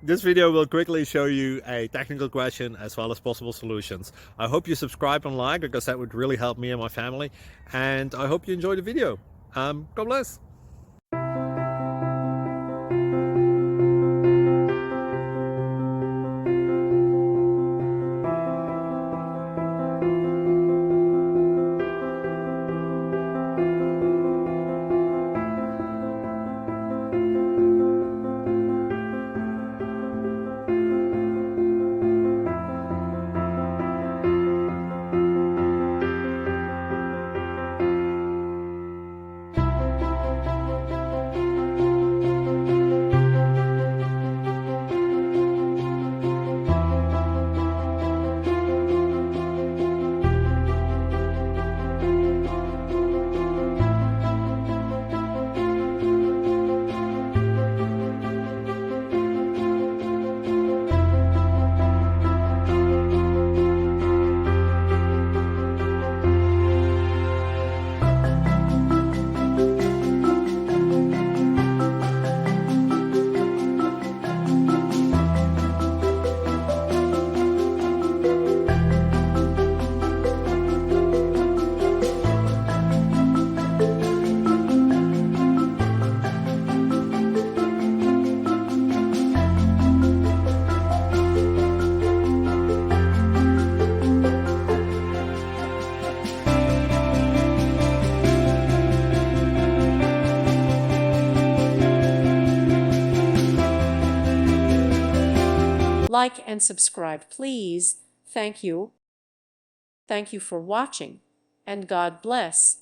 This video will quickly show you a technical question as well as possible solutions. I hope you subscribe and like because that would really help me and my family. And I hope you enjoy the video. God bless. Like and subscribe, please. Thank you. Thank you for watching, and God bless.